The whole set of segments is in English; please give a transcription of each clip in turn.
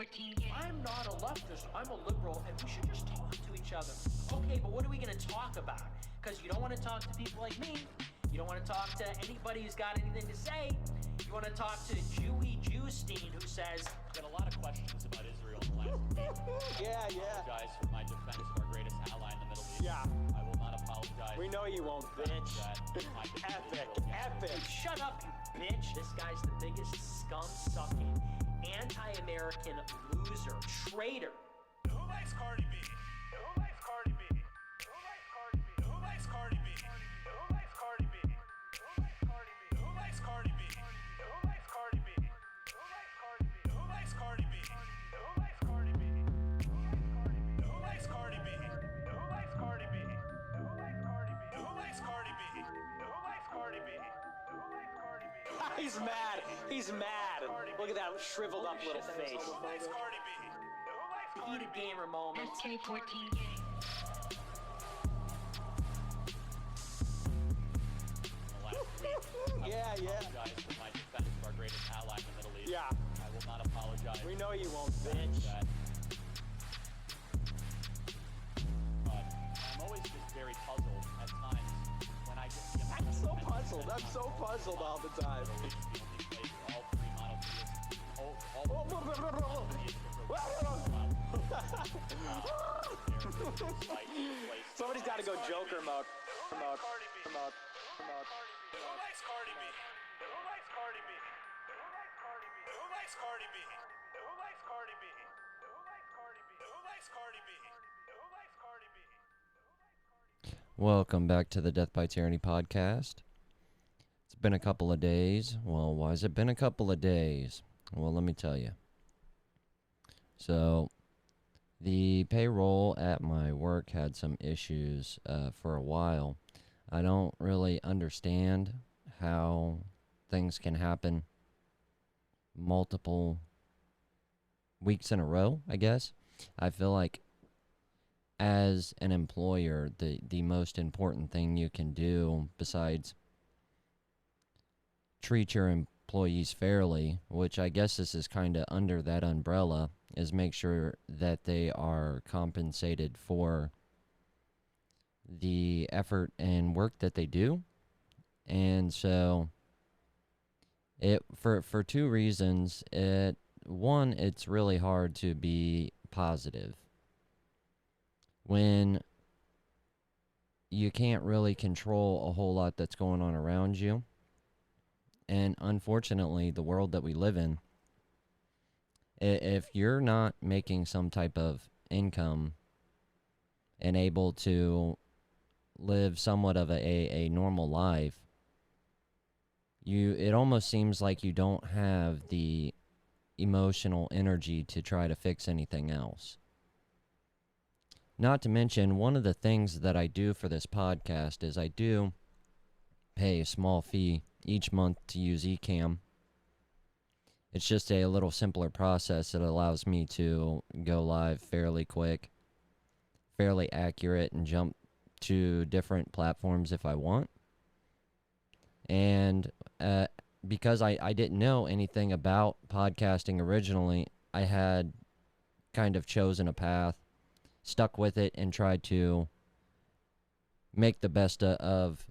14 game. I'm not a leftist, I'm a liberal, and we should just talk to each other. Okay, but what are we going to talk about? Because you don't want to talk to people like me. You don't want to talk to anybody who's got anything to say. You want to talk to Jewy Jewstein, who says... Got a lot of questions about Israel in the last week. Yeah. I apologize for my defense of our greatest ally in the Middle East. Yeah. I will not apologize. We know you won't, bitch. Epic. Shut up, you bitch. This guy's the biggest scum-sucking, anti-American loser, traitor. Who likes Cardi B? Who likes Cardi B? Who likes Cardi B? Who likes Cardi B? Who likes Cardi B? Who likes Cardi B? Who likes Cardi B? Who likes Cardi B? Who likes Cardi B? Who likes Cardi B? Who likes Cardi B? Who likes Cardi B? Who likes Cardi B? Who likes Cardi B? Who likes Cardi B? He's mad. He's mad. Look at that shriveled up little face. Who likes Cardi B? Who likes Cardi Heated B? gamer moment. SK14 game. In the last week. Yeah. I apologize for my defense of our greatest ally in the Middle East. Yeah. I will not apologize. We know you won't, bitch. That. But I'm always just very puzzled at times when I get the amount I'm of so attention puzzled. that I'm so puzzled all the time. Middle East is the only place where all three monotheists, Somebody's got to go Joker mode. Who likes Cardi B? Who likes Cardi B? Who likes Cardi B? Who likes Cardi B? Who likes Cardi B? Who likes Cardi B? Who likes Cardi B? Who likes Cardi B? Welcome back to the Death by Tyranny podcast. It's been a couple of days. Well, why has it been a couple of days? Well, let me tell you. So, the payroll at my work had some issues for a while. I don't really understand how things can happen multiple weeks in a row, I guess. I feel like as an employer, the most important thing you can do besides treat your employees fairly, which I guess this is kind of under that umbrella, is make sure that they are compensated for the effort and work that they do. And so it for two reasons. One, it's really hard to be positive when you can't really control a whole lot that's going on around you. And unfortunately, the world that we live in, if you're not making some type of income and able to live somewhat of a normal life, it almost seems like you don't have the emotional energy to try to fix anything else. Not to mention, one of the things that I do for this podcast is I do pay a small fee each month to use Ecamm. It's just a little simpler process that allows me to go live fairly quick, fairly accurate, and jump to different platforms if I want. And because I didn't know anything about podcasting originally, I had kind of chosen a path, stuck with it, and tried to make the best of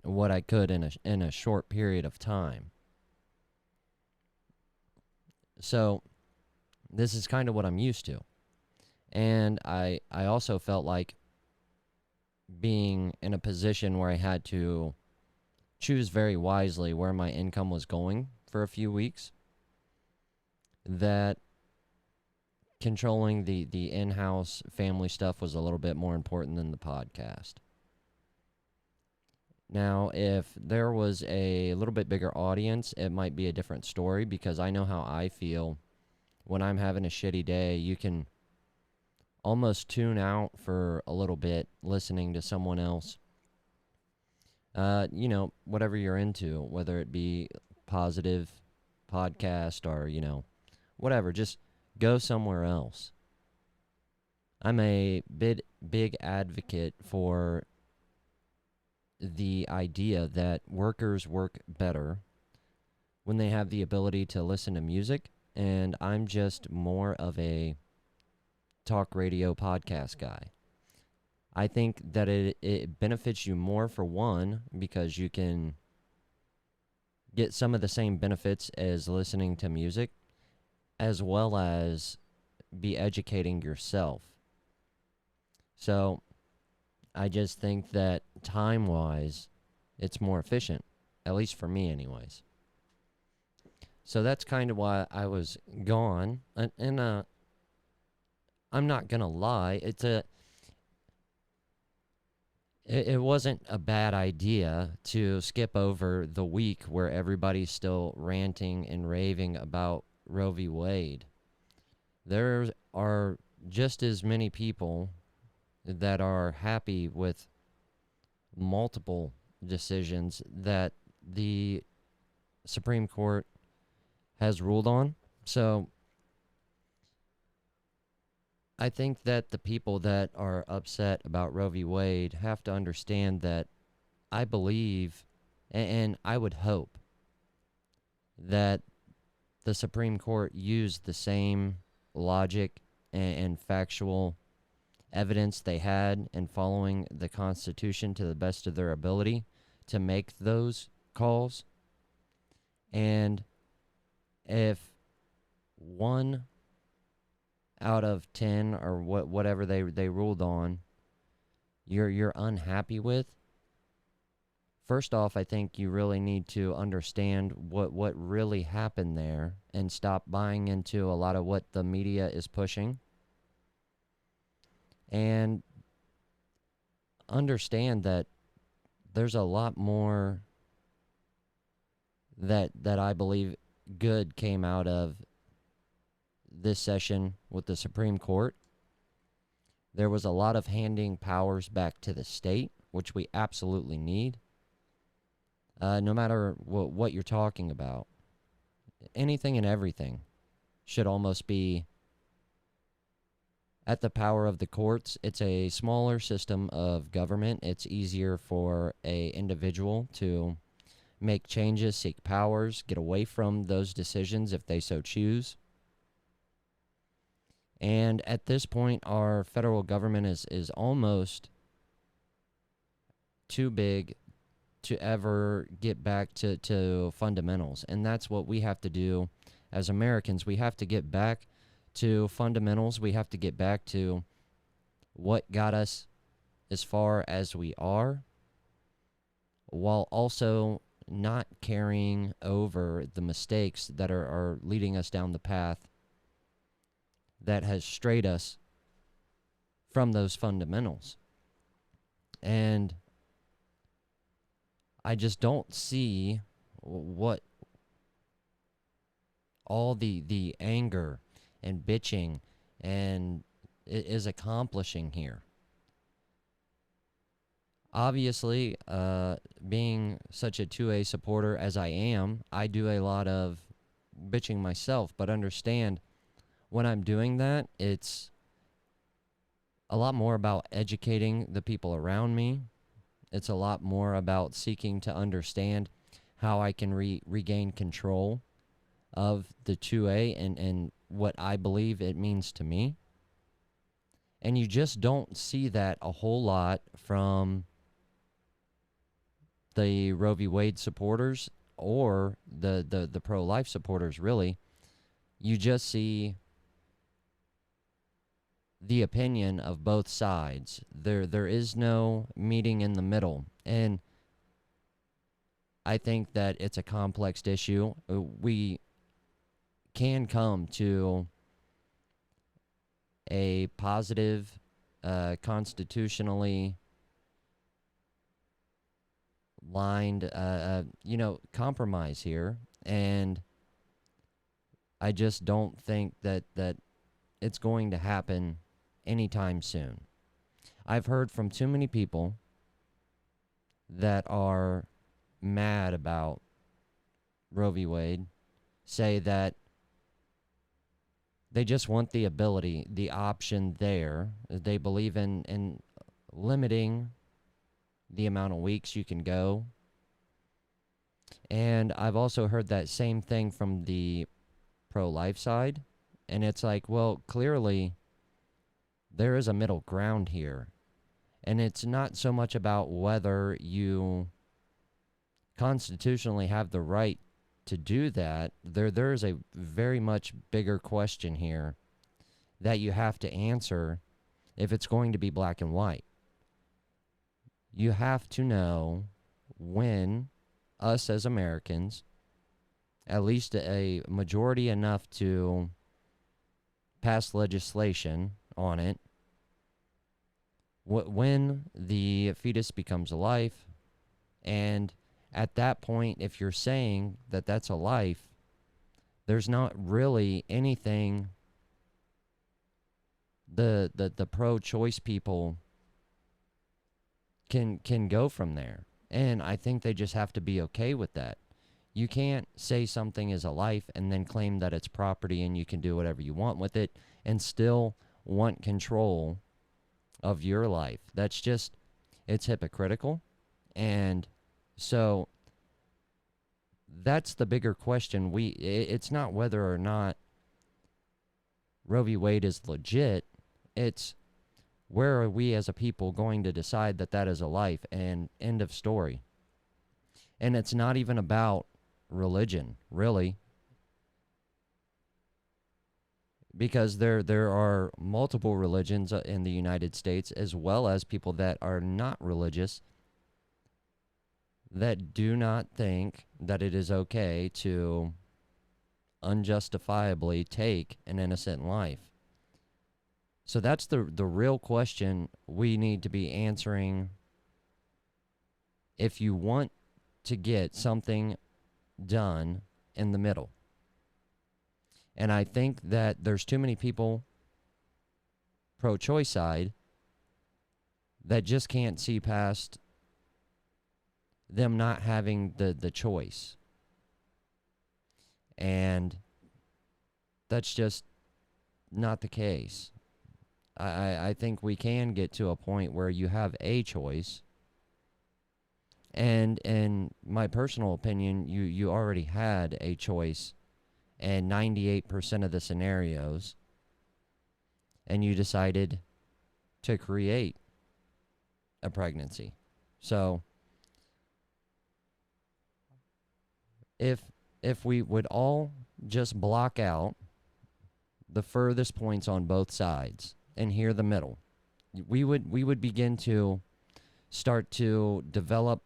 what I could in a short period of time. So this is kind of what I'm used to. And I also felt like being in a position where I had to choose very wisely where my income was going for a few weeks, that controlling the in-house family stuff was a little bit more important than the podcast. Now, if there was a little bit bigger audience, it might be a different story, because I know how I feel when I'm having a shitty day. You can almost tune out for a little bit listening to someone else. Whatever you're into, whether it be positive podcast or, whatever, just go somewhere else. I'm a big advocate for the idea that workers work better when they have the ability to listen to music and I'm just more of a talk radio podcast guy. I think that it benefits you more, for one, because you can get some of the same benefits as listening to music, as well as be educating yourself. So I just think that time-wise, it's more efficient, at least for me anyways. So that's kind of why I was gone. And I'm not going to lie, it wasn't a bad idea to skip over the week where everybody's still ranting and raving about Roe v. Wade. There are just as many people that are happy with multiple decisions that the Supreme Court has ruled on. So I think that the people that are upset about Roe v. Wade have to understand that I believe, and I would hope, that the Supreme Court used the same logic and factual evidence they had in following the Constitution to the best of their ability to make those calls. And if 1 out of 10 or whatever they ruled on, you're unhappy with, first off, I think you really need to understand what really happened there and stop buying into a lot of what the media is pushing. And understand that there's a lot more that I believe good came out of this session with the Supreme Court. There was a lot of handing powers back to the state, which we absolutely need. No matter what you're talking about, anything and everything should almost be at the power of the courts. It's a smaller system of government. It's easier for a individual to make changes, seek powers, get away from those decisions if they so choose. And at this point, our federal government is almost too big to ever get back to fundamentals. And that's what we have to do as Americans. We have to get back to fundamentals. We have to get back to what got us as far as we are, while also not carrying over the mistakes that are leading us down the path that has strayed us from those fundamentals. And I just don't see what all the anger and bitching and is accomplishing here. Obviously, being such a 2A supporter as I am, I do a lot of bitching myself, but understand when I'm doing that, it's a lot more about educating the people around me. It's a lot more about seeking to understand how I can regain control of the 2A and what I believe it means to me. And you just don't see that a whole lot from the Roe v. Wade supporters or the pro-life supporters, really. You just see the opinion of both sides. There is no meeting in the middle. And I think that it's a complex issue. We can come to a positive, constitutionally lined, compromise here. And I just don't think that it's going to happen anytime soon. I've heard from too many people that are mad about Roe v. Wade say that they just want the ability, the option there. They believe in limiting the amount of weeks you can go. And I've also heard that same thing from the pro-life side. And it's like, well, clearly there is a middle ground here. And it's not so much about whether you constitutionally have the right to do that. There is a very much bigger question here that you have to answer if it's going to be black and white. You have to know when us as Americans, at least a majority enough to pass legislation on it, when the fetus becomes a life, and at that point, if you're saying that that's a life, there's not really anything the pro-choice people can go from there. And I think they just have to be okay with that. You can't say something is a life and then claim that it's property and you can do whatever you want with it and still want control of your life. That's just, it's hypocritical. And so that's the bigger question. It's not whether or not Roe v. Wade is legit. It's where are we as a people going to decide that that is a life, and end of story. And it's not even about religion, really, because there are multiple religions in the United States, as well as people that are not religious, that do not think that it is okay to unjustifiably take an innocent life. So that's the real question we need to be answering if you want to get something done in the middle. And I think that there's too many people pro-choice side that just can't see past them not having the choice. And that's just not the case. I think we can get to a point where you have a choice. And in my personal opinion, you already had a choice in 98% of the scenarios. And you decided to create a pregnancy. So if we would all just block out the furthest points on both sides and hear the middle, we would begin to start to develop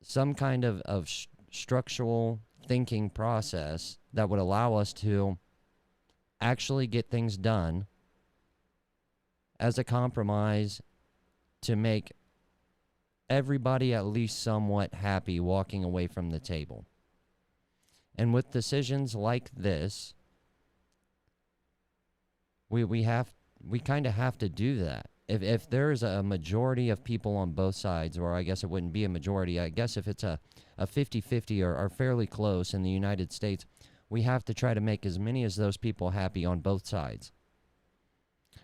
some kind of structural thinking process that would allow us to actually get things done as a compromise to make everybody at least somewhat happy walking away from the table. And with decisions like this, we kind of have to do that. If there's a majority of people on both sides, or I guess it wouldn't be a majority, I guess if it's a 50-50 or fairly close in the United States, we have to try to make as many as those people happy on both sides.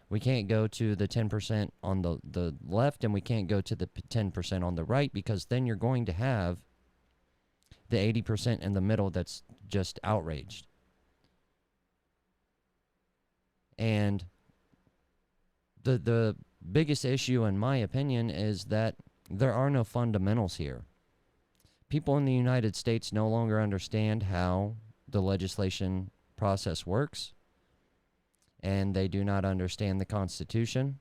We can't go to the 10% on the left, and we can't go to the 10% on the right, because then you're going to have the 80% in the middle that's just outraged. And the biggest issue, in my opinion, is that there are no fundamentals here. People in the United States no longer understand how the legislation process works, and they do not understand the Constitution.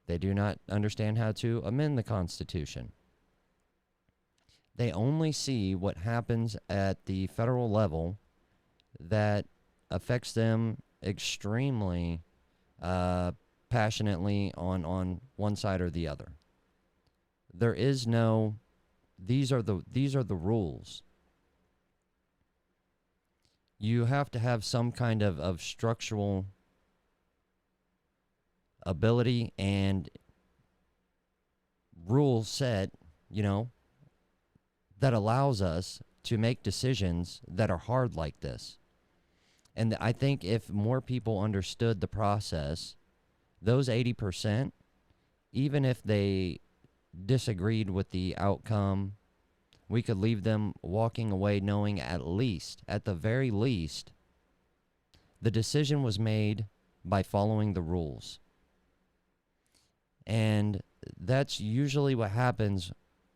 They do not understand how to amend the Constitution. They only see what happens at the federal level that affects them extremely passionately on one side or the other. There is no, these are the rules. You have to have some kind of structural ability and rule set, that allows us to make decisions that are hard like this. And I think if more people understood the process, those 80%, even if they disagreed with the outcome we could leave them walking away knowing at the very least, the decision was made by following the rules. And that's usually what happens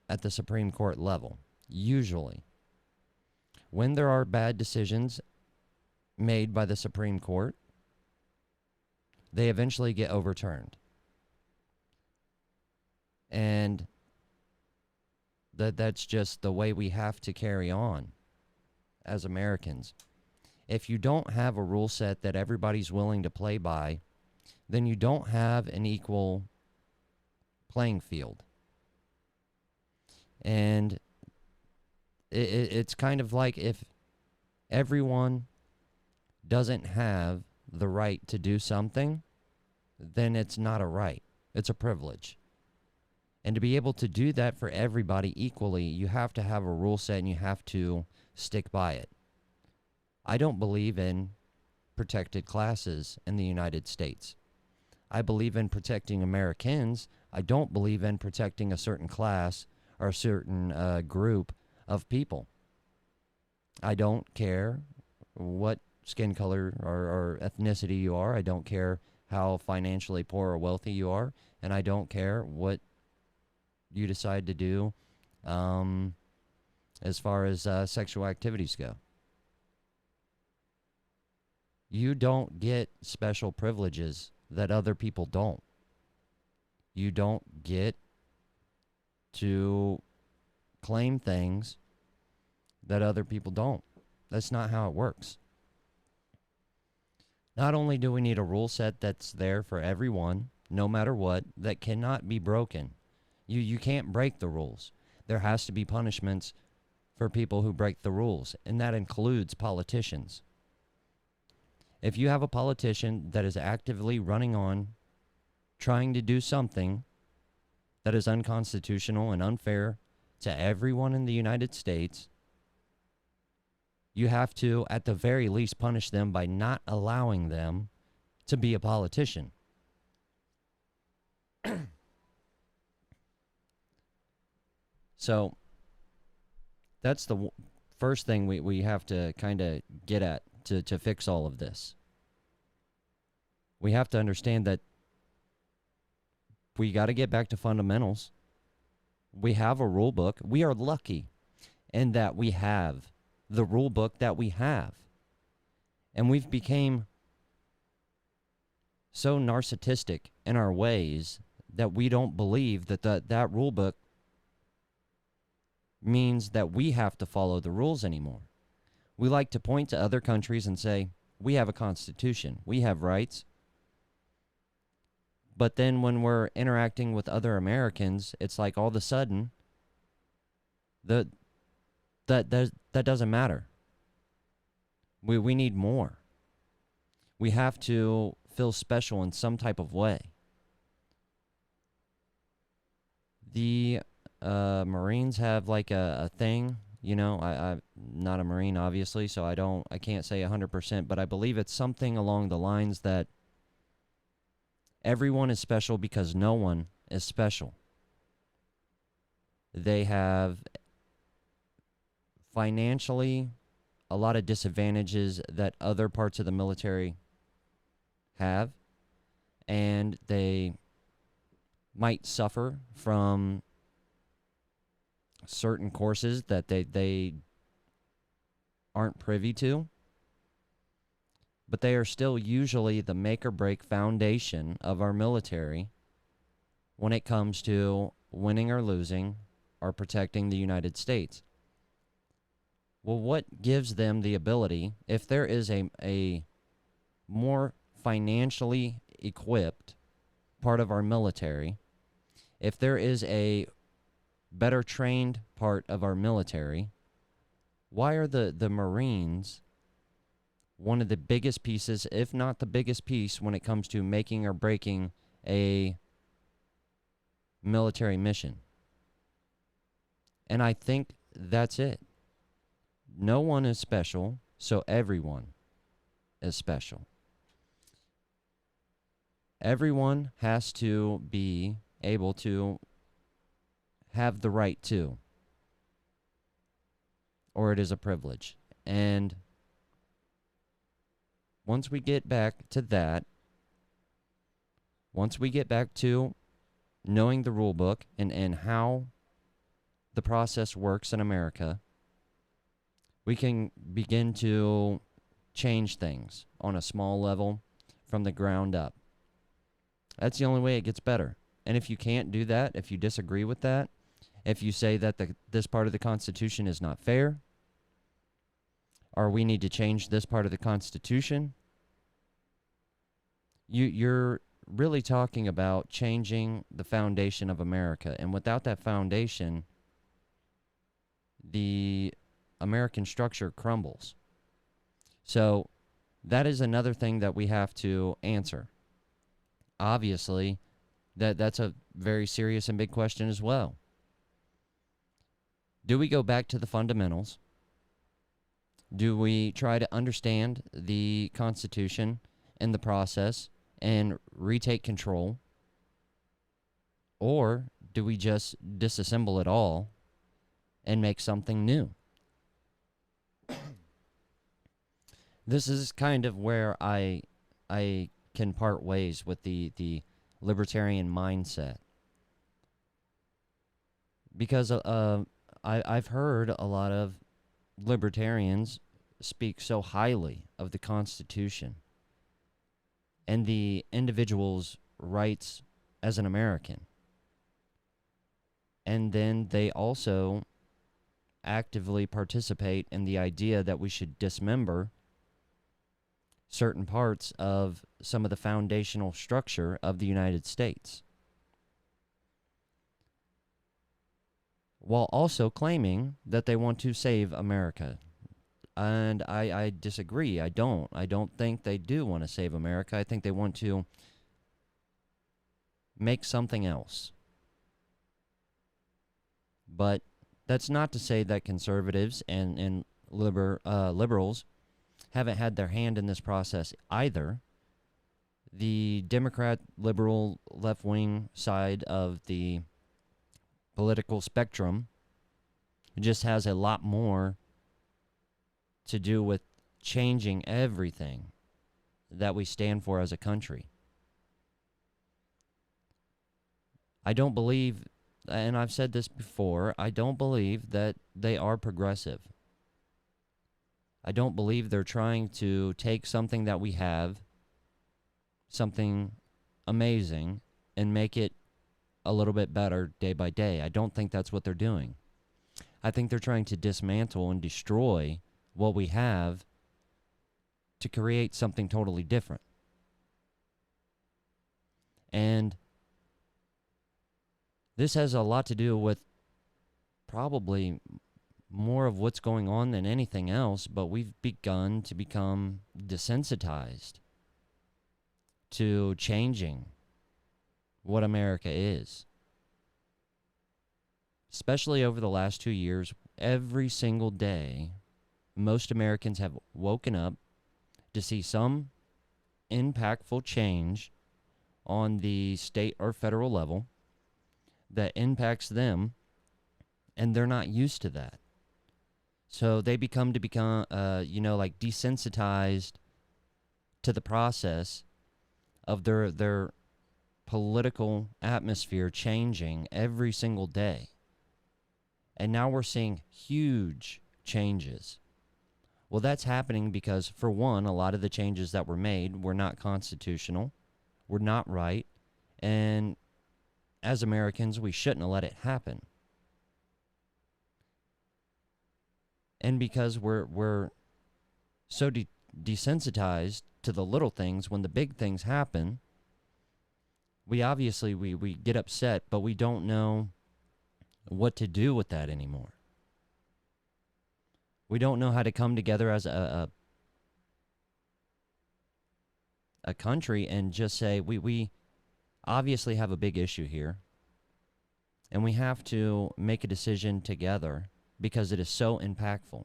at the Supreme Court level. Usually. When there are bad decisions made by the Supreme Court, they eventually get overturned. And that's just the way we have to carry on as Americans. If you don't have a rule set that everybody's willing to play by, then you don't have an equal playing field. And it's kind of like if everyone doesn't have the right to do something, then it's not a right. It's a privilege. And to be able to do that for everybody equally, you have to have a rule set and you have to stick by it. I don't believe in protected classes in the United States. I believe in protecting Americans. I don't believe in protecting a certain class or a certain group of people. I don't care what skin color or ethnicity you are. I don't care how financially poor or wealthy you are. And I don't care what you decide to do as far as sexual activities go. You don't get special privileges that other people don't. You don't get to claim things that other people don't. That's not how it works. Not only do we need a rule set that's there for everyone, no matter what, that cannot be broken. You can't break the rules. There has to be punishments for people who break the rules, and that includes politicians. If you have a politician that is actively running on, trying to do something that is unconstitutional and unfair to everyone in the United States, you have to, at the very least, punish them by not allowing them to be a politician. So that's the first thing we have to kind of get at to fix all of this. We have to understand that we got to get back to fundamentals. We have a rule book. We are lucky in that we have the rule book that we have. And we've become so narcissistic in our ways that we don't believe that that rule book means that we have to follow the rules anymore. We like to point to other countries and say, we have a constitution, we have rights. But then when we're interacting with other Americans, it's like all of a sudden, that doesn't matter. We need more. We have to feel special in some type of way. The Marines have like a thing, you know, I'm not a Marine obviously, so I can't say 100%, but I believe it's something along the lines that everyone is special because no one is special. They have financially a lot of disadvantages that other parts of the military have, and they might suffer from certain courses that they aren't privy to, but they are still usually the make or break foundation of our military when it comes to winning or losing or protecting the United States. Well, what gives them the ability, if there is a more financially equipped part of our military, if there is a better trained part of our military, why are the Marines one of the biggest pieces, if not the biggest piece, when it comes to making or breaking a military mission? And I think that's it. No one is special, so everyone is special. Everyone has to be able to have the right to. or it is a privilege. And once we get back to that, once we get back to knowing the rule book and how the process works in America, we can begin to change things on a small level from the ground up. That's the only way it gets better. And if you can't do that, if you disagree with that, if you say that this part of the Constitution is not fair, or we need to change this part of the Constitution, you're really talking about changing the foundation of America. And without that foundation, the American structure crumbles. So that is another thing that we have to answer. Obviously, that's a very serious and big question as well. Do we go back to the fundamentals? Do we try to understand the Constitution and the process and retake control? Or do we just disassemble it all and make something new? This is kind of where I can part ways with the libertarian mindset. Because I've heard a lot of libertarians speak so highly of the Constitution and the individual's rights as an American. And then they also actively participate in the idea that we should dismember certain parts of some of the foundational structure of the United States, while also claiming that they want to save America. And I disagree. I don't think they do want to save America. I think they want to make something else. But that's not to say that conservatives and liberals haven't had their hand in this process either. The Democrat, liberal, left-wing side of the political spectrum just has a lot more to do with changing everything that we stand for as a country. I don't believe, and I've said this before, I don't believe that they are progressive. I don't believe they're trying to take something that we have, something amazing, and make it a little bit better day by day. I don't think that's what they're doing. I think they're trying to dismantle and destroy what we have to create something totally different. And this has a lot to do with probably more of what's going on than anything else, but we've begun to become desensitized to changing what America is. Especially over the last 2 years, every single day, most Americans have woken up to see some impactful change on the state or federal level that impacts them, and they're not used to that. So they become like desensitized to the process of their political atmosphere changing every single day. And now we're seeing huge changes. Well, that's happening because, for one, a lot of the changes that were made were not constitutional, were not right, and as Americans, we shouldn't have let it happen. And because we're so desensitized to the little things, when the big things happen, we obviously we get upset, but we don't know what to do with that anymore. We don't know how to come together as a country and just say, we obviously have a big issue here, and we have to make a decision together because it is so impactful.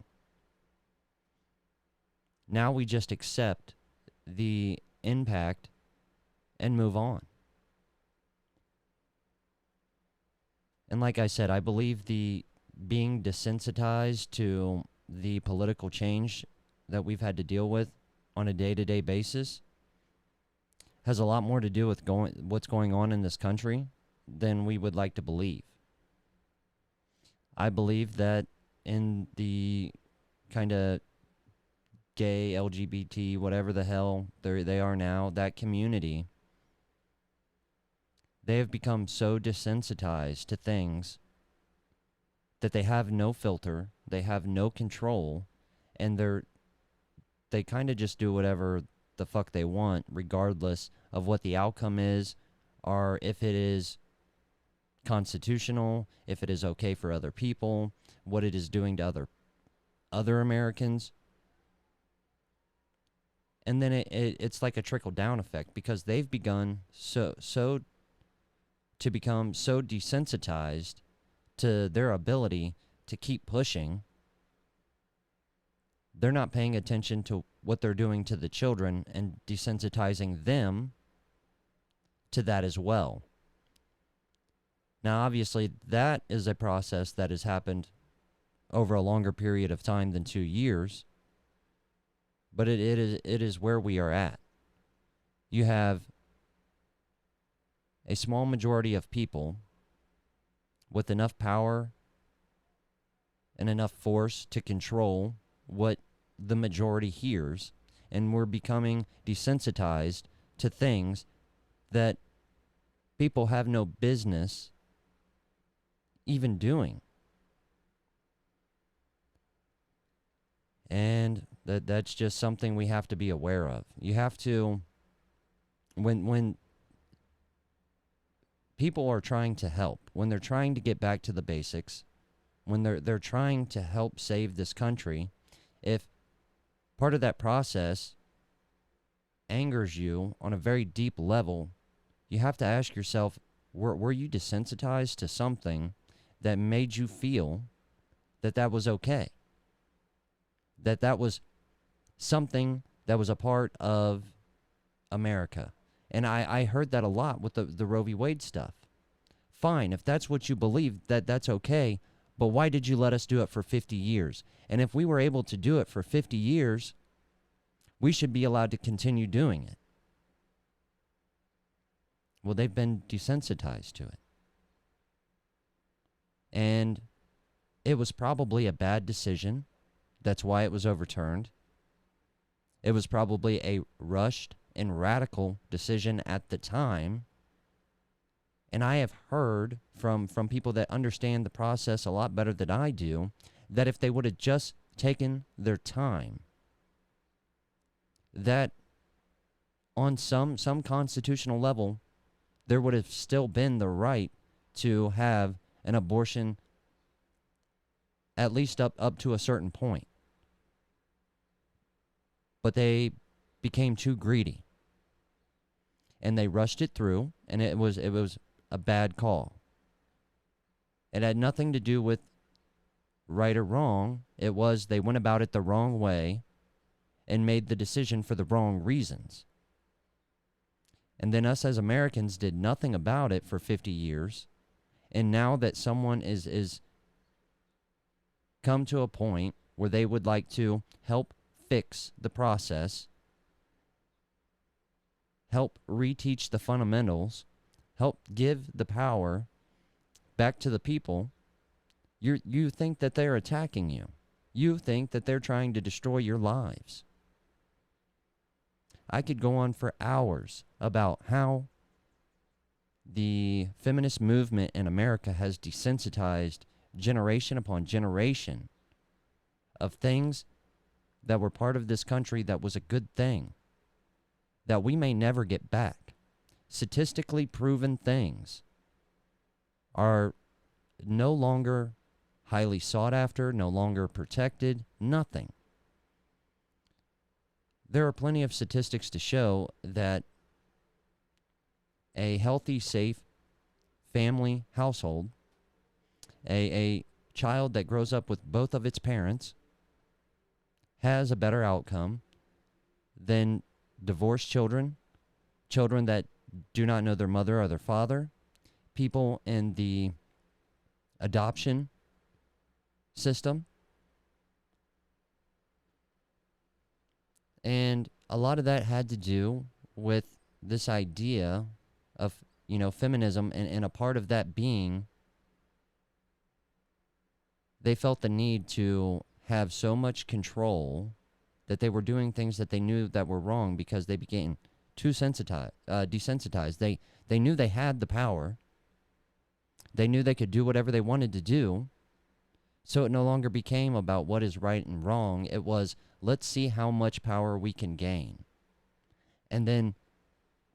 Now we just accept the impact and move on. And like I said, I believe the being desensitized to the political change that we've had to deal with on a day-to-day basis has a lot more to do with what's going on in this country than we would like to believe. I believe that in the kind of gay, LGBT, whatever the hell they are now, that community, they have become so desensitized to things that they have no filter, they have no control, and they kind of just do whatever the fuck they want, regardless of what the outcome is, or if it is constitutional, if it is okay for other people, what it is doing to other Americans. And then it's like a trickle-down effect, because they've begun to become so desensitized to their ability to keep pushing. They're not paying attention to what they're doing to the children and desensitizing them to that as well. Now, obviously, that is a process that has happened over a longer period of time than 2 years, but it is where we are at. You have a small majority of people with enough power and enough force to control what the majority hears, and we're becoming desensitized to things that people have no business even doing. And that's just something we have to be aware of. You have to, when people are trying to help, when they're trying to get back to the basics, when they're trying to help save this country, if part of that process angers you on a very deep level, you have to ask yourself, were you desensitized to something that made you feel that was okay? That was something that was a part of America. And I heard that a lot with the Roe v. Wade stuff. Fine, if that's what you believe, that's okay, but why did you let us do it for 50 years? And if we were able to do it for 50 years, we should be allowed to continue doing it. Well, they've been desensitized to it. And it was probably a bad decision. That's why it was overturned. It was probably a rushed and radical decision at the time. And I have heard from people that understand the process a lot better than I do, that if they would have just taken their time, that on some constitutional level, there would have still been the right to have an abortion, at least up to a certain point. But they became too greedy, and they rushed it through, and it was a bad call. It had nothing to do with right or wrong. It was they went about it the wrong way and made the decision for the wrong reasons. And then us as Americans did nothing about it for 50 years. And now that someone is come to a point where they would like to help fix the process, help reteach the fundamentals, help give the power back to the people, you think that they're attacking you. You think that they're trying to destroy your lives. I could go on for hours about how the feminist movement in America has desensitized generation upon generation of things that were part of this country that was a good thing, that we may never get back. Statistically proven things are no longer highly sought after, no longer protected, nothing. There are plenty of statistics to show that a healthy, safe family household, a child that grows up with both of its parents, has a better outcome than divorced children, children that do not know their mother or their father, people in the adoption system. And a lot of that had to do with this idea of, feminism, and a part of that being they felt the need to have so much control that they were doing things that they knew that were wrong because they became too desensitized. They knew they had the power. They knew they could do whatever they wanted to do. So it no longer became about what is right and wrong. It was, let's see how much power we can gain. And then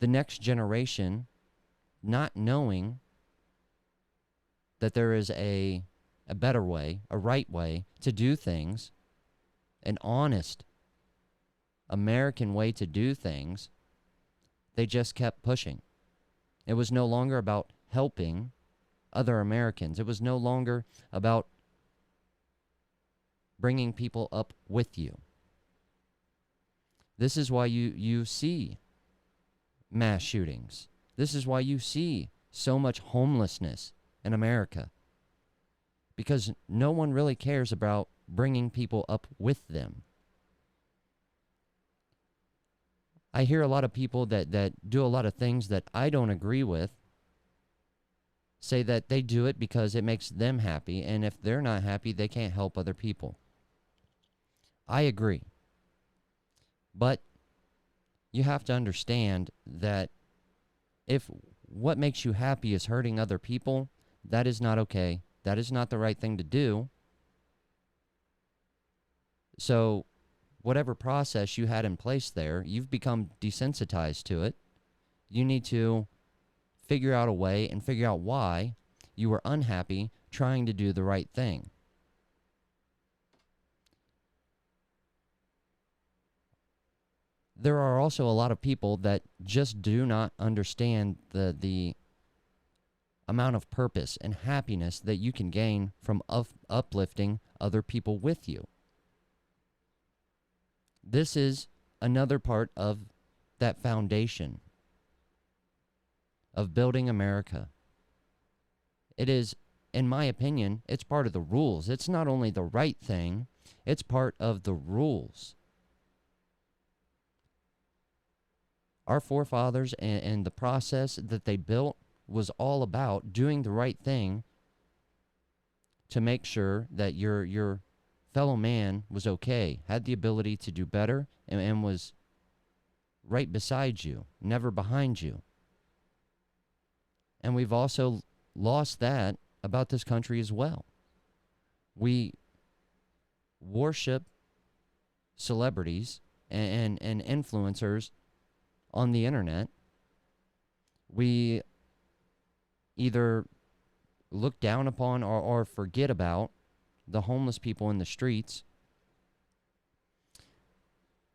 the next generation, not knowing that there is a better way, a right way to do things, an honest American way to do things, they just kept pushing. It was no longer about helping other Americans. It was no longer about bringing people up with you. This is why you see mass shootings. This is why you see so much homelessness in America. Because no one really cares about bringing people up with them. I hear a lot of people that do a lot of things that I don't agree with say that they do it because it makes them happy, and if they're not happy, they can't help other people. I agree. But you have to understand that if what makes you happy is hurting other people, that is not okay. That is not the right thing to do. So whatever process you had in place there, you've become desensitized to it. You need to figure out a way and figure out why you were unhappy trying to do the right thing. There are also a lot of people that just do not understand the amount of purpose and happiness that you can gain from uplifting other people with you. This is another part of that foundation of building America. It is, in my opinion, it's part of the rules. It's not only the right thing, it's part of the rules. Our forefathers and the process that they built was all about doing the right thing to make sure that your fellow man was okay, had the ability to do better, and was right beside you, never behind you. And we've also lost that about this country as well. We worship celebrities and influencers on the internet. We either look down upon or forget about the homeless people in the streets,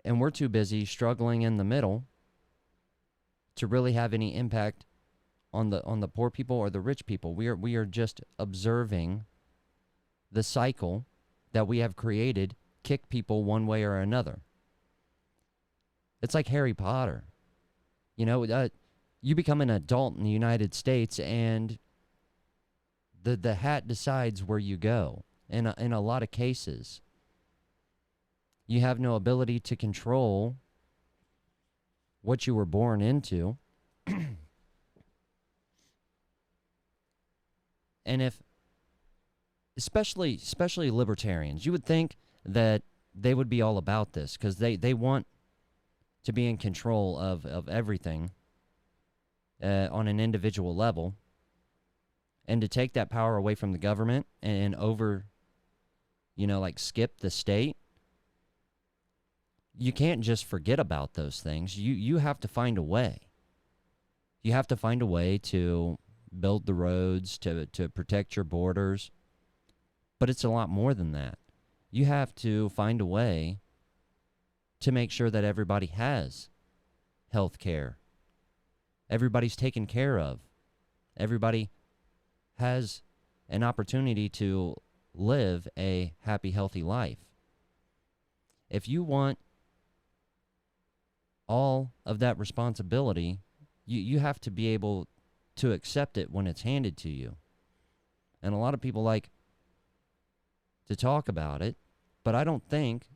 and we're too busy struggling in the middle to really have any impact on the poor people or the rich people. We are just observing the cycle that we have created kick people one way or another. It's like Harry Potter. You become an adult in the United States, and the hat decides where you go. In a lot of cases, you have no ability to control what you were born into. And if, especially libertarians, you would think that they would be all about this because they want to be in control of everything on an individual level, and to take that power away from the government and over, skip the state. You can't just forget about those things. You have to find a way. You have to find a way to build the roads, to protect your borders. But it's a lot more than that. You have to find a way to make sure that everybody has health care. Everybody's taken care of. Everybody has an opportunity to live a happy, healthy life. If you want all of that responsibility, you have to be able to accept it when it's handed to you. And a lot of people like to talk about it, but I don't think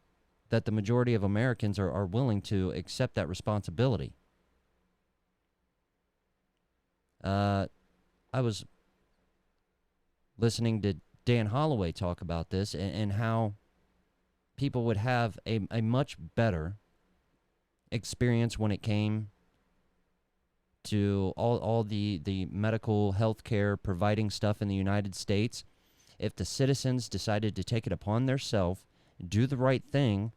that the majority of Americans are willing to accept that responsibility. I was listening to Dan Holloway talk about this and how people would have a much better experience when it came to all the medical health care providing stuff in the United States if the citizens decided to take it upon themselves, do the right thing,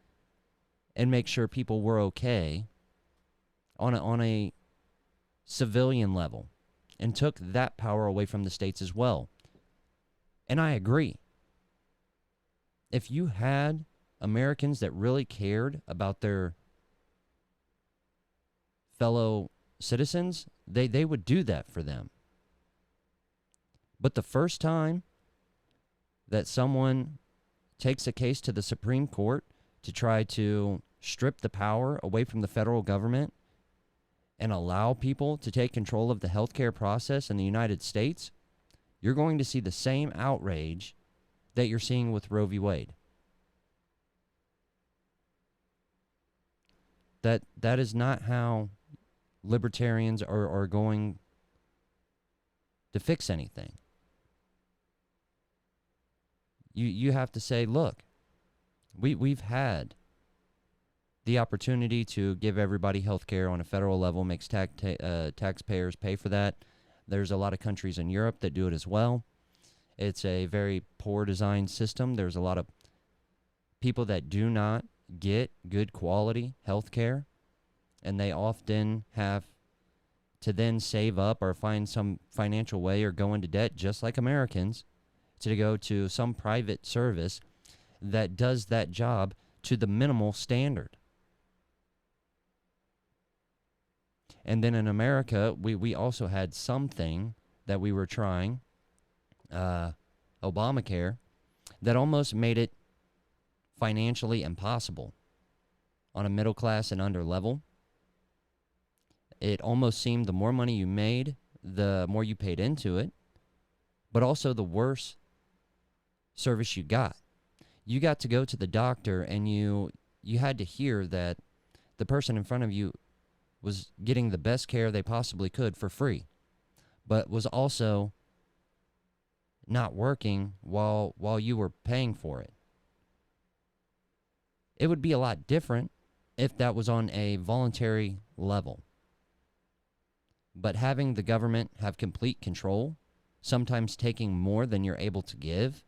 and make sure people were okay on a civilian level, and took that power away from the states as well. And I agree. If you had Americans that really cared about their fellow citizens, they would do that for them. But the first time that someone takes a case to the Supreme Court to try to strip the power away from the federal government and allow people to take control of the healthcare process in the United States, you're going to see the same outrage that you're seeing with Roe v. Wade. That is not how libertarians are going to fix anything. You have to say, look, we've had the opportunity to give everybody health care on a federal level, makes taxpayers pay for that. There's a lot of countries in Europe that do it as well. It's a very poor designed system. There's a lot of people that do not get good quality health care, and they often have to then save up or find some financial way or go into debt, just like Americans, to go to some private service that does that job to the minimal standard. And then in America, we also had something that we were trying, Obamacare, that almost made it financially impossible on a middle class and under level. It almost seemed the more money you made, the more you paid into it, but also the worse service you got. You got to go to the doctor and you had to hear that the person in front of you was getting the best care they possibly could for free, but was also not working while you were paying for it. It would be a lot different if that was on a voluntary level. But having the government have complete control, sometimes taking more than you're able to give,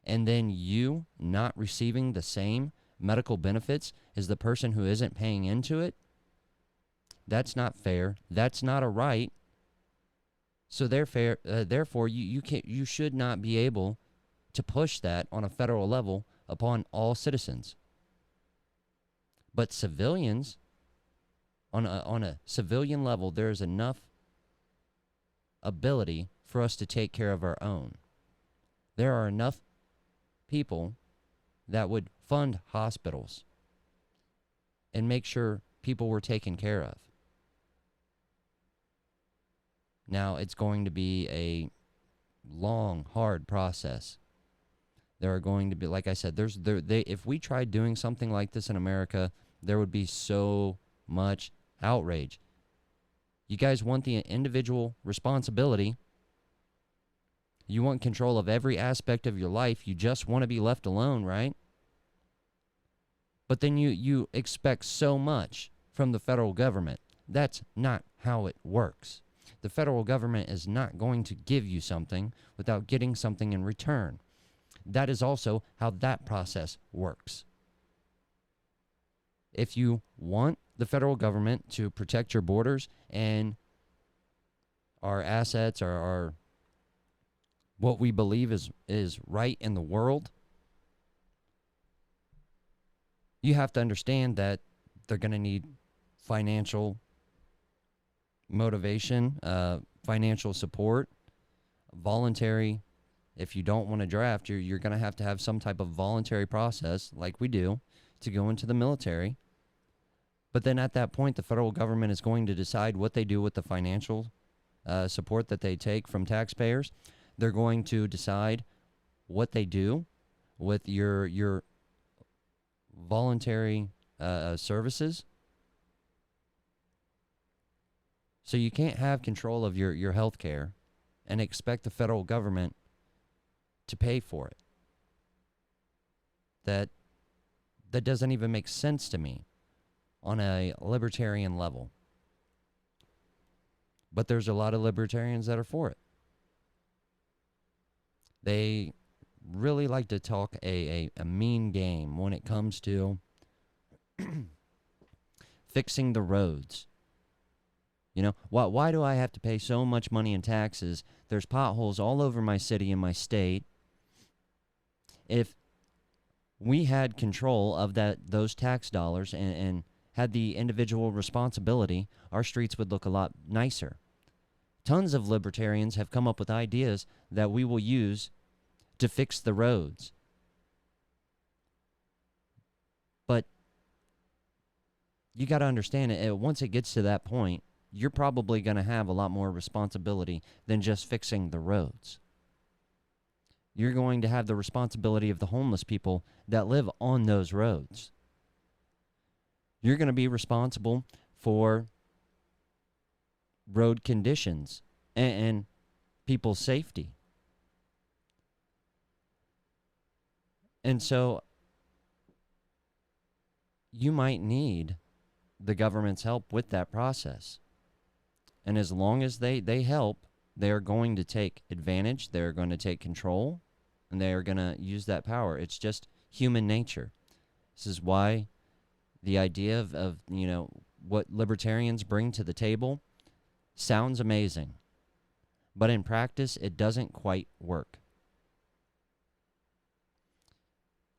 and then you not receiving the same medical benefits as the person who isn't paying into it, that's not fair. That's not a right. So therefore, you should not be able to push that on a federal level upon all citizens. But civilians, on a civilian level, there is enough ability for us to take care of our own. There are enough people that would fund hospitals and make sure people were taken care of. Now, it's going to be a long, hard process. There are going to be, like I said, if we tried doing something like this in America, there would be so much outrage. You guys want the individual responsibility. You want control of every aspect of your life. You just want to be left alone, right? But then you expect so much from the federal government. That's not how it works. The federal government is not going to give you something without getting something in return. That is also how that process works. If you want the federal government to protect your borders and our assets, our what we believe is right in the world, you have to understand that they're going to need financial motivation, financial support, voluntary. If you don't want to draft, you're going to have some type of voluntary process, like we do, to go into the military. But then at that point, the federal government is going to decide what they do with the financial support that they take from taxpayers. They're going to decide what they do with your voluntary services. So you can't have control of your health care and expect the federal government to pay for it. That doesn't even make sense to me on a libertarian level. But there's a lot of libertarians that are for it. They really like to talk a mean game when it comes to fixing the roads. You know, why do I have to pay so much money in taxes? There's potholes all over my city and my state. If we had control of those tax dollars and had the individual responsibility, our streets would look a lot nicer. Tons of libertarians have come up with ideas that we will use to fix the roads. But you got to understand it. Once it gets to that point, you're probably going to have a lot more responsibility than just fixing the roads. You're going to have the responsibility of the homeless people that live on those roads. You're going to be responsible for road conditions and people's safety. And so you might need the government's help with that process. And as long as they help, they're going to take advantage, they're going to take control, and they're going to use that power. It's just human nature. This is why the idea of what libertarians bring to the table sounds amazing. But in practice, it doesn't quite work.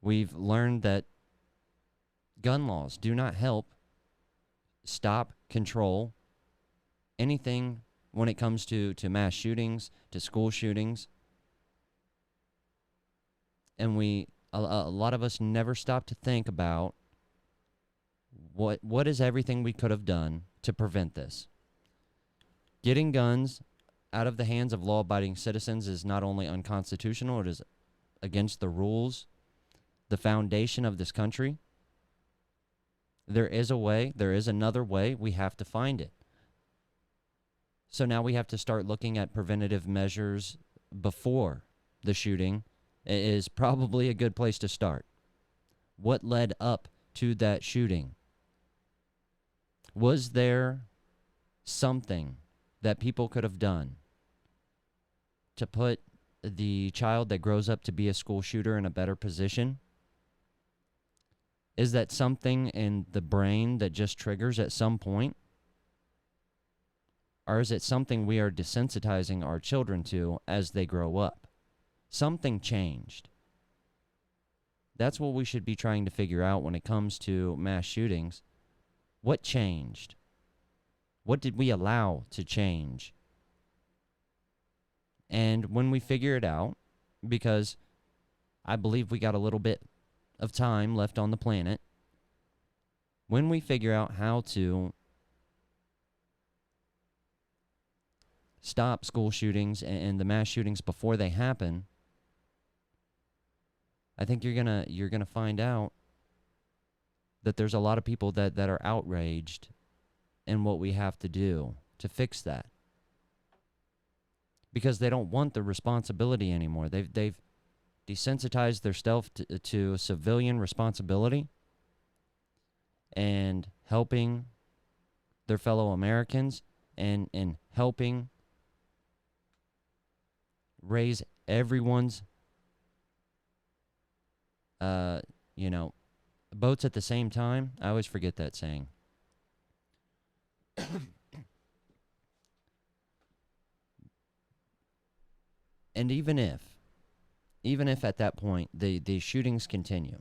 We've learned that gun laws do not help stop, control anything when it comes to mass shootings, to school shootings. And a lot of us never stop to think about what is everything we could have done to prevent this. Getting guns out of the hands of law-abiding citizens is not only unconstitutional, it is against the rules, the foundation of this country. There is a way, there is another way, we have to find it. So now we have to start looking at preventative measures before the shooting is probably a good place to start. What led up to that shooting? Was there something that people could have done to put the child that grows up to be a school shooter in a better position? Is that something in the brain that just triggers at some point? Or is it something we are desensitizing our children to as they grow up? Something changed. That's what we should be trying to figure out when it comes to mass shootings. What changed? What did we allow to change? And when we figure it out, because I believe we got a little bit of time left on the planet, when we figure out how to stop school shootings and the mass shootings before they happen, I think you're gonna find out that there's a lot of people that are outraged in what we have to do to fix that, because they don't want the responsibility anymore. They've desensitized themselves to civilian responsibility and helping their fellow Americans and helping raise everyone's boats at the same time. I always forget that saying. And even if at that point the shootings continue,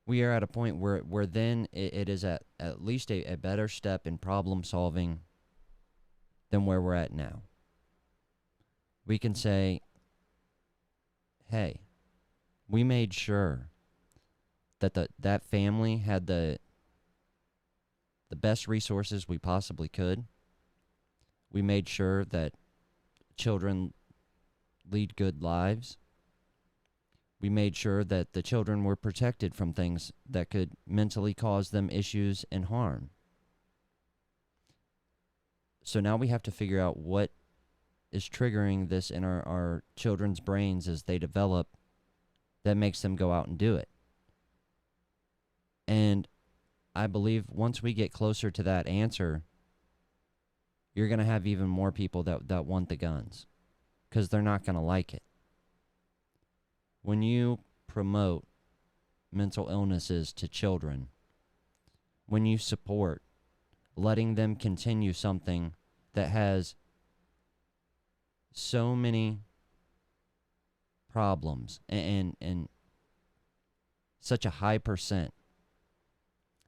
we are at a point where then it is at least a better step in problem solving than where we're at now. We can say, hey, we made sure that that family had the best resources we possibly could. We made sure that children lead good lives. We made sure that the children were protected from things that could mentally cause them issues and harm. So now we have to figure out what is triggering this in our children's brains as they develop that makes them go out and do it. And I believe once we get closer to that answer, you're going to have even more people that want the guns because they're not going to like it. When you promote mental illnesses to children, when you support letting them continue something that has so many problems and such a high percent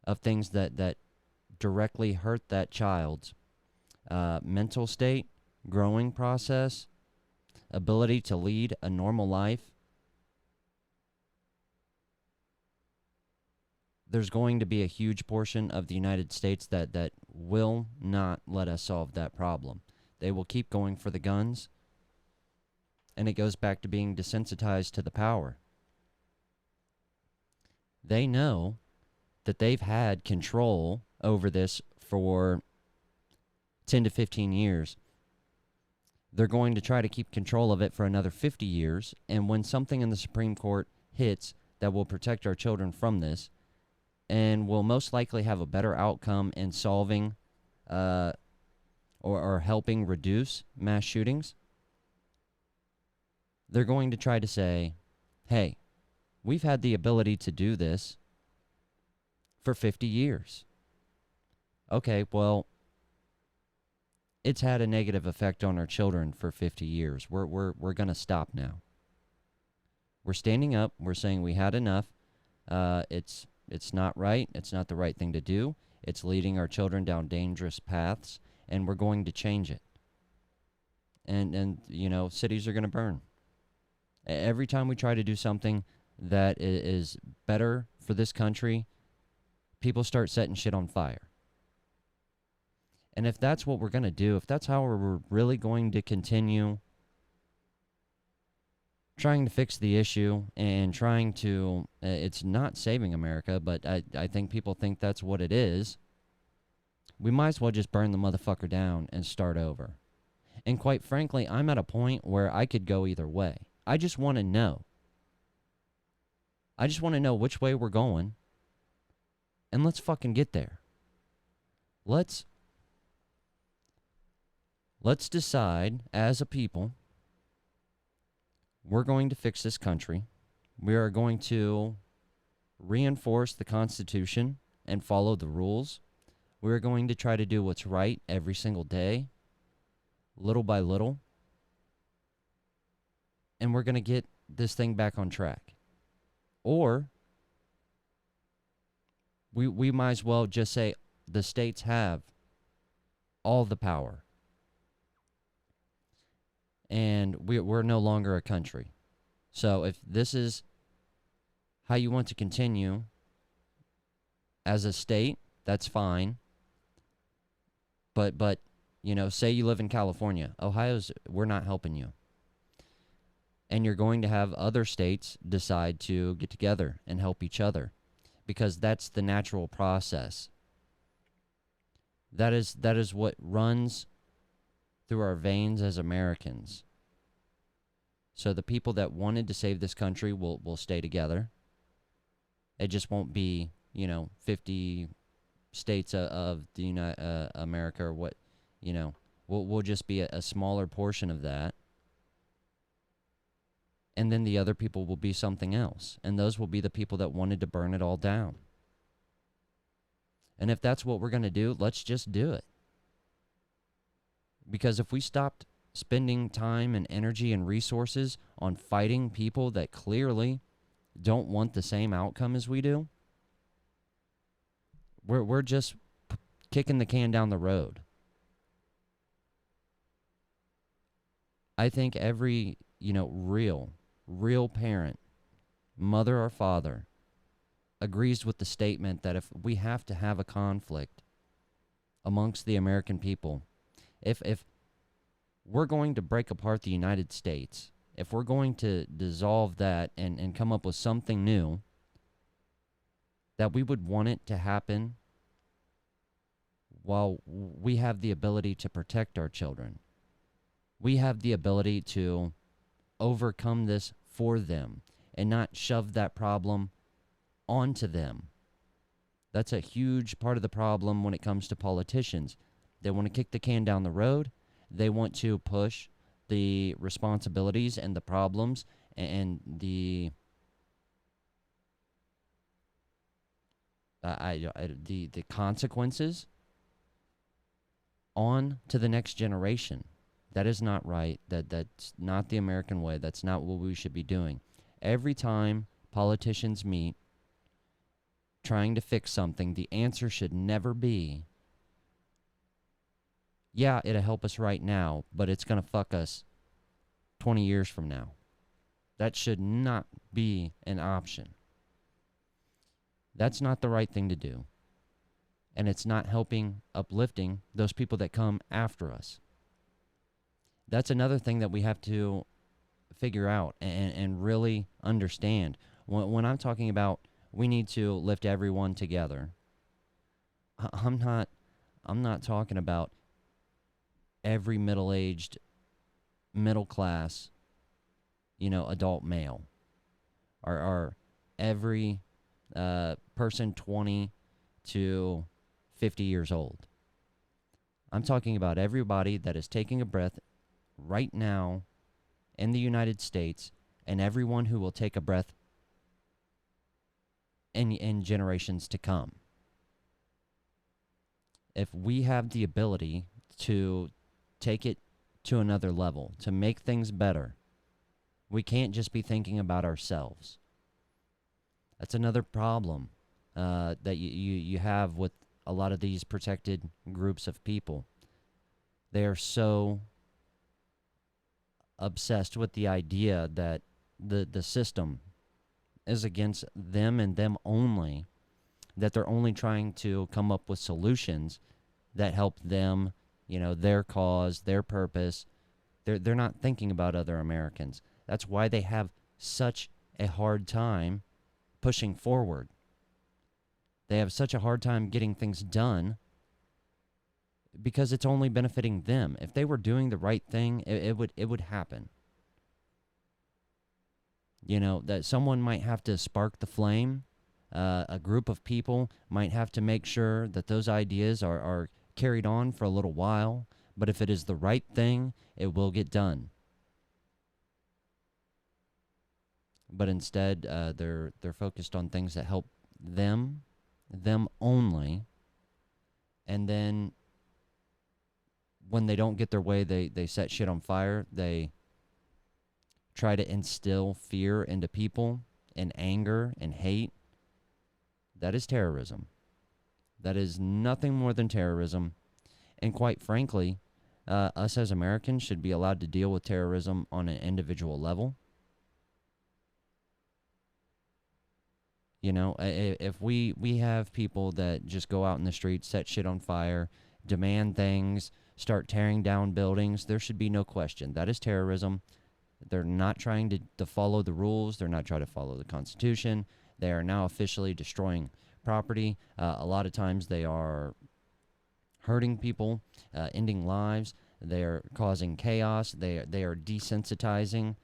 of things that directly hurt that child's mental state, growing process, ability to lead a normal life, there's going to be a huge portion of the United States that will not let us solve that problem. They will keep going for the guns, and it goes back to being desensitized to the power. They know that they've had control over this for 10 to 15 years. They're going to try to keep control of it for another 50 years, and when something in the Supreme Court hits that will protect our children from this, and will most likely have a better outcome in solving or helping reduce mass shootings, they're going to try to say, hey, we've had the ability to do this for 50 years. Okay, well, it's had a negative effect on our children for 50 years. We're going to stop now. We're standing up. We're saying we had enough. It's not right. It's not the right thing to do. It's leading our children down dangerous paths, and we're going to change it. And you know, cities are going to burn. Every time we try to do something that is better for this country, people start setting shit on fire. And if that's what we're going to do, if that's how we're really going to continue trying to fix the issue and trying to, it's not saving America, but I think people think that's what it is, we might as well just burn the motherfucker down and start over. And quite frankly, I'm at a point where I could go either way. I just want to know. I just want to know which way we're going, and let's fucking get there. Let's decide as a people, we're going to fix this country. We are going to reinforce the Constitution and follow the rules. We're going to try to do what's right every single day, little by little. And we're going to get this thing back on track. Or we might as well just say the states have all the power. And we're no longer a country. So if this is how you want to continue as a state, that's fine. But you know, say you live in California. We're not helping you. And you're going to have other states decide to get together and help each other, because that's the natural process. That is what runs through our veins as Americans. So the people that wanted to save this country will stay together. It just won't be, 50 states of the America or what, we'll just be a smaller portion of that. And then the other people will be something else. And those will be the people that wanted to burn it all down. And if that's what we're going to do, let's just do it. Because if we stopped spending time and energy and resources on fighting people that clearly don't want the same outcome as we do, we're just kicking the can down the road. I think every, real parent, mother or father, agrees with the statement that if we have to have a conflict amongst the American people, if we're going to break apart the United States if we're going to dissolve that and come up with something new, that we would want it to happen while we have the ability to protect our children. We have the ability to overcome this for them and not shove that problem onto them. That's a huge part of the problem when it comes to politicians. They want to kick the can down the road. They want to push the responsibilities and the problems and the consequences on to the next generation. That is not right. That's not the American way. That's not what we should be doing. Every time politicians meet trying to fix something, the answer should never be, yeah, it'll help us right now, but it's going to fuck us 20 years from now. That should not be an option. That's not the right thing to do. And it's not helping, uplifting those people that come after us. That's another thing that we have to figure out and really understand. When I'm talking about we need to lift everyone together, I'm not talking about every middle-aged, middle-class, adult male, or every person 20 to 50 years old. I'm talking about everybody that is taking a breath right now in the United States, and everyone who will take a breath in generations to come. If we have the ability to take it to another level, to make things better, we can't just be thinking about ourselves. That's another problem that you have with a lot of these protected groups of people. They are so obsessed with the idea that the system is against them and them only, that they're only trying to come up with solutions that help them, their cause, their purpose. They're not thinking about other Americans. That's why they have such a hard time pushing forward. They have such a hard time getting things done because it's only benefiting them. If they were doing the right thing, it would happen. That someone might have to spark the flame. A group of people might have to make sure that those ideas are carried on for a little while. But if it is the right thing, it will get done. But instead, they're focused on things that help them only. And then when they don't get their way, they set shit on fire. They try to instill fear into people and anger and hate. That is terrorism. That is nothing more than terrorism. And quite frankly, us as Americans should be allowed to deal with terrorism on an individual level. If we have people that just go out in the streets, set shit on fire, demand things, start tearing down buildings, there should be no question. That is terrorism. They're not trying to follow the rules. They're not trying to follow the Constitution. They are now officially destroying property. A lot of times they are hurting people, ending lives. They are causing chaos. They are desensitizing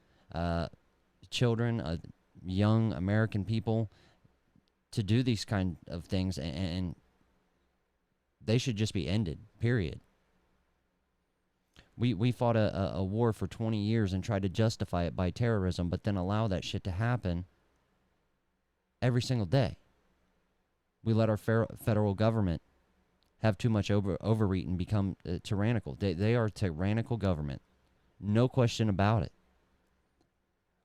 children, young American people, to do these kind of things, and they should just be ended, period. We fought a war for 20 years and tried to justify it by terrorism, but then allow that shit to happen every single day. We let our federal government have too much overreach and become tyrannical. They are a tyrannical government. No question about it.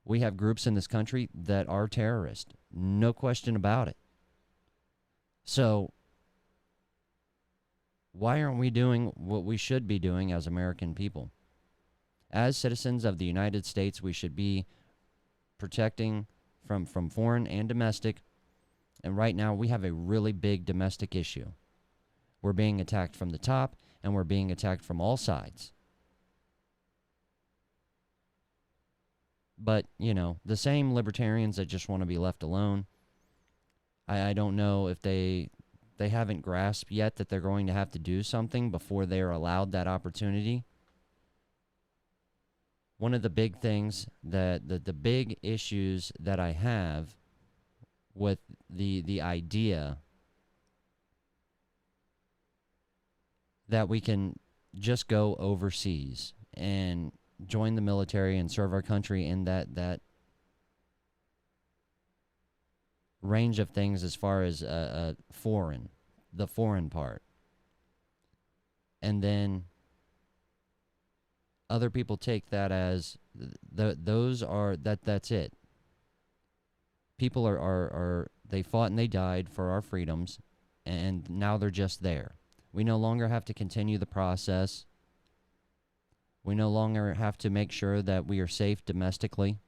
We have groups in this country that are terrorists. No question about it. So why aren't we doing what we should be doing as American people? As citizens of the United States, we should be protecting from foreign and domestic. And right now, we have a really big domestic issue. We're being attacked from the top, and we're being attacked from all sides. But, the same libertarians that just want to be left alone, I don't know if they haven't grasped yet that they're going to have to do something before they're allowed that opportunity. One of the big things the big issues that I have with the idea that we can just go overseas and join the military and serve our country in that range of things as far as the foreign part. And then other people take that as that's it. People are they fought and they died for our freedoms, and now they're just there. We no longer have to continue the process. We no longer have to make sure that we are safe domestically.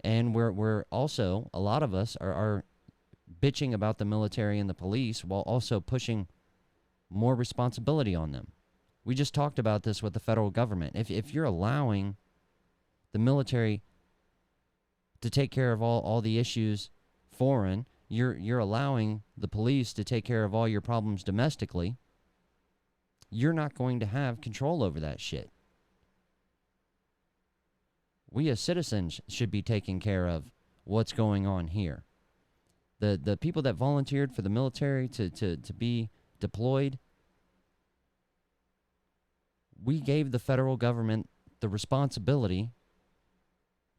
And we're also, a lot of us are bitching about the military and the police while also pushing more responsibility on them. We just talked about this with the federal government. If you're allowing the military to take care of all the issues foreign, you're allowing the police to take care of all your problems domestically, you're not going to have control over that shit. We as citizens should be taking care of what's going on here. The people that volunteered for the military to be deployed, we gave the federal government the responsibility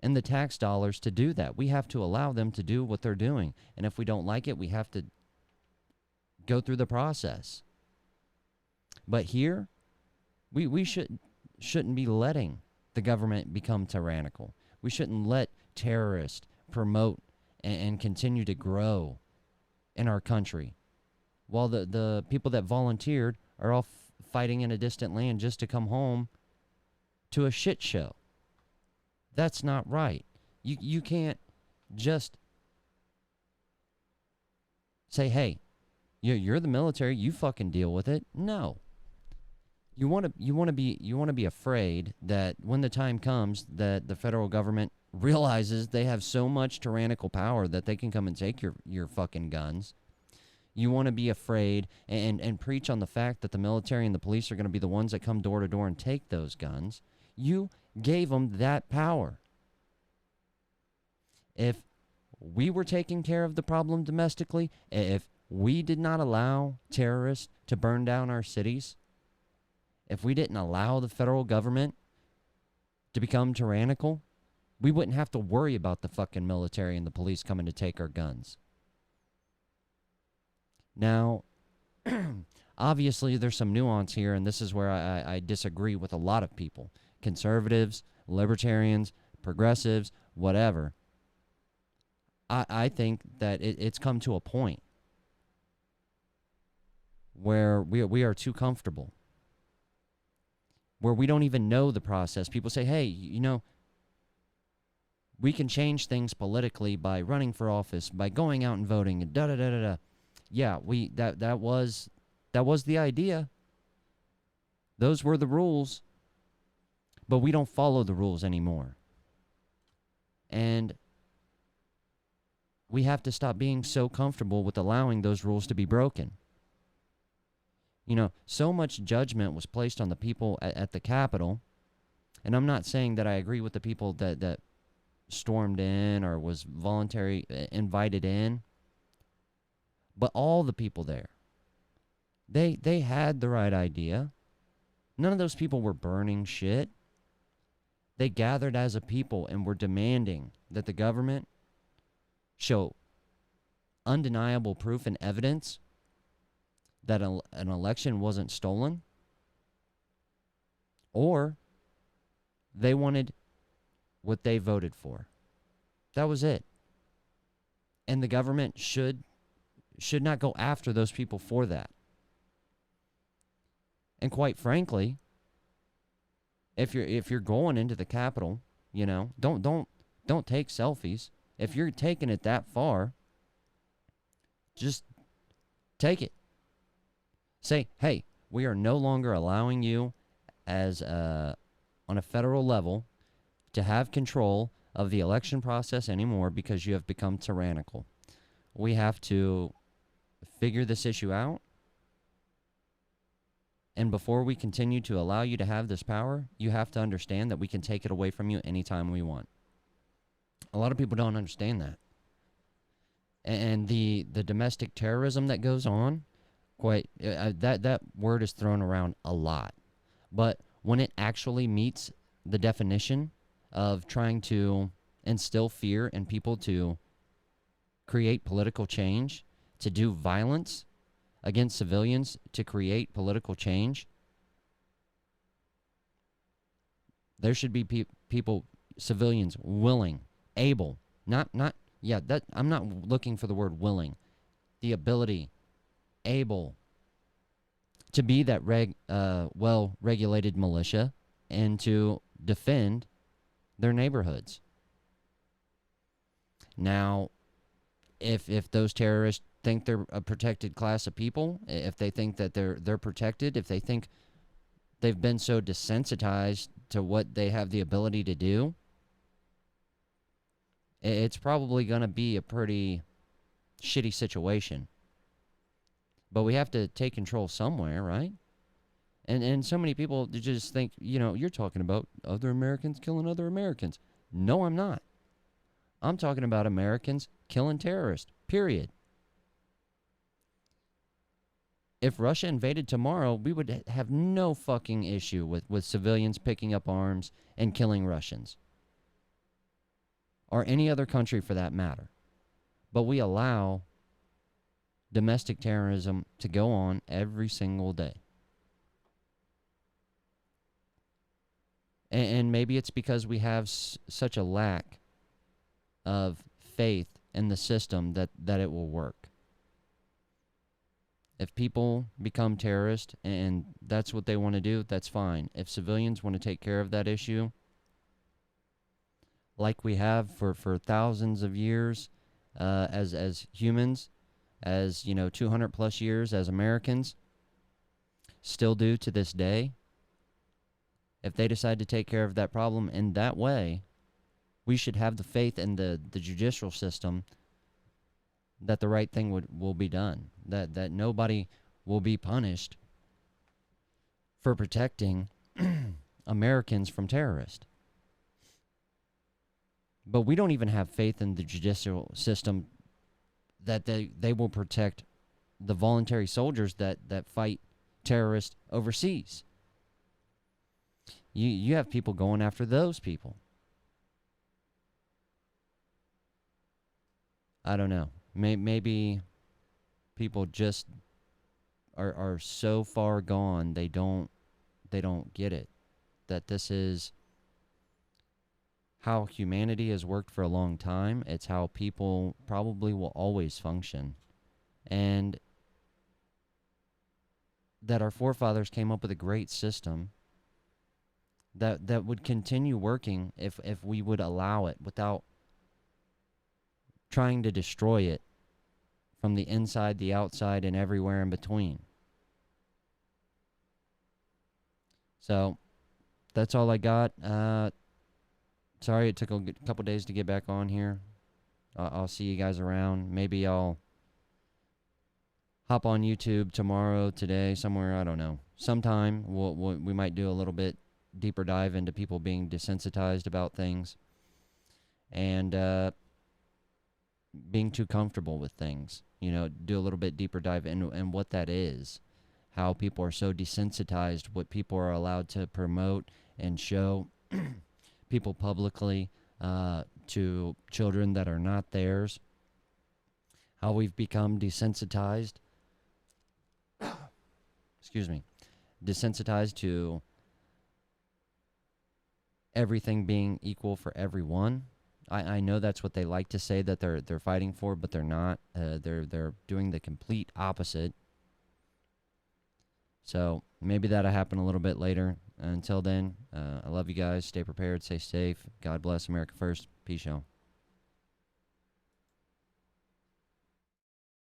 and the tax dollars to do that. We have to allow them to do what they're doing. And if we don't like it, we have to go through the process. But here, we shouldn't be letting the government become tyrannical. We shouldn't let terrorists promote and continue to grow in our country, while the people that volunteered are all fighting in a distant land just to come home to a shit show. That's not right. You can't just say, hey, you're the military, you fucking deal with it. No. You want to be afraid that when the time comes that the federal government realizes they have so much tyrannical power that they can come and take your fucking guns. You want to be afraid and preach on the fact that the military and the police are going to be the ones that come door to door and take those guns. You gave them that power. If we were taking care of the problem domestically, if we did not allow terrorists to burn down our cities, if we didn't allow the federal government to become tyrannical, we wouldn't have to worry about the fucking military and the police coming to take our guns. Now, obviously, there's some nuance here, and this is where I disagree with a lot of people. Conservatives, libertarians, progressives, whatever. I think that it's come to a point where we are too comfortable, where we don't even know the process. People say, hey, we can change things politically by running for office, by going out and voting, and da-da-da-da-da. Yeah, that was the idea. Those were the rules. But we don't follow the rules anymore. And we have to stop being so comfortable with allowing those rules to be broken. So much judgment was placed on the people at the Capitol. And I'm not saying that I agree with the people that stormed in or was voluntary invited in. But all the people there, they had the right idea. None of those people were burning shit. They gathered as a people and were demanding that the government show undeniable proof and evidence that an election wasn't stolen, or they wanted what they voted for. That was it. And the government should not go after those people for that. And quite frankly, if you're going into the Capitol, don't take selfies. If you're taking it that far, just take it. Say, hey, we are no longer allowing you as on a federal level to have control of the election process anymore because you have become tyrannical. We have to figure this issue out. And before we continue to allow you to have this power, you have to understand that we can take it away from you anytime we want. A lot of people don't understand that. And the domestic terrorism that goes on, that word is thrown around a lot. But when it actually meets the definition of trying to instill fear in people to create political change, to do violence against civilians to create political change, there should be people, civilians, willing, able, I'm not looking for the word willing, the ability, able to be that well-regulated militia and to defend their neighborhoods. Now, if those terrorists think they're a protected class of people, if they think that they're protected, if they think they've been so desensitized to what they have the ability to do, it's probably going to be a pretty shitty situation. But we have to take control somewhere, right? And so many people just think, you're talking about other Americans killing other Americans. No, I'm not. I'm talking about Americans killing terrorists, period. If Russia invaded tomorrow, we would have no fucking issue with civilians picking up arms and killing Russians. Or any other country for that matter. But we allow domestic terrorism to go on every single day. And maybe it's because we have such a lack of faith in the system that it will work. If people become terrorists and that's what they want to do, that's fine. If civilians want to take care of that issue, like we have for thousands of years as humans, as 200 plus years as Americans, still do to this day, if they decide to take care of that problem in that way, we should have the faith in the judicial system that the right thing will be done, that nobody will be punished for protecting Americans from terrorists. But we don't even have faith in the judicial system that they will protect the voluntary soldiers that fight terrorists overseas. You have people going after those people. I don't know. Maybe people just are so far gone they don't get it. That this is how humanity has worked for a long time. It's how people probably will always function. And that our forefathers came up with a great system that would continue working if we would allow it without trying to destroy it from the inside, the outside, and everywhere in between. So that's all I got. Sorry it took a couple days to get back on here. I'll see you guys around. Maybe I'll hop on YouTube tomorrow, today, somewhere. I don't know. Sometime we might do a little bit deeper dive into people being desensitized about things and being too comfortable with things. Do a little bit deeper dive in what that is. How people are so desensitized, what people are allowed to promote and show people publicly to children that are not theirs. How we've become desensitized. Excuse me. Desensitized to everything being equal for everyone. I know that's what they like to say that they're fighting for, but they're not. They're doing the complete opposite. So maybe that'll happen a little bit later. Until then, I love you guys. Stay prepared. Stay safe. God bless. America first. Peace, y'all.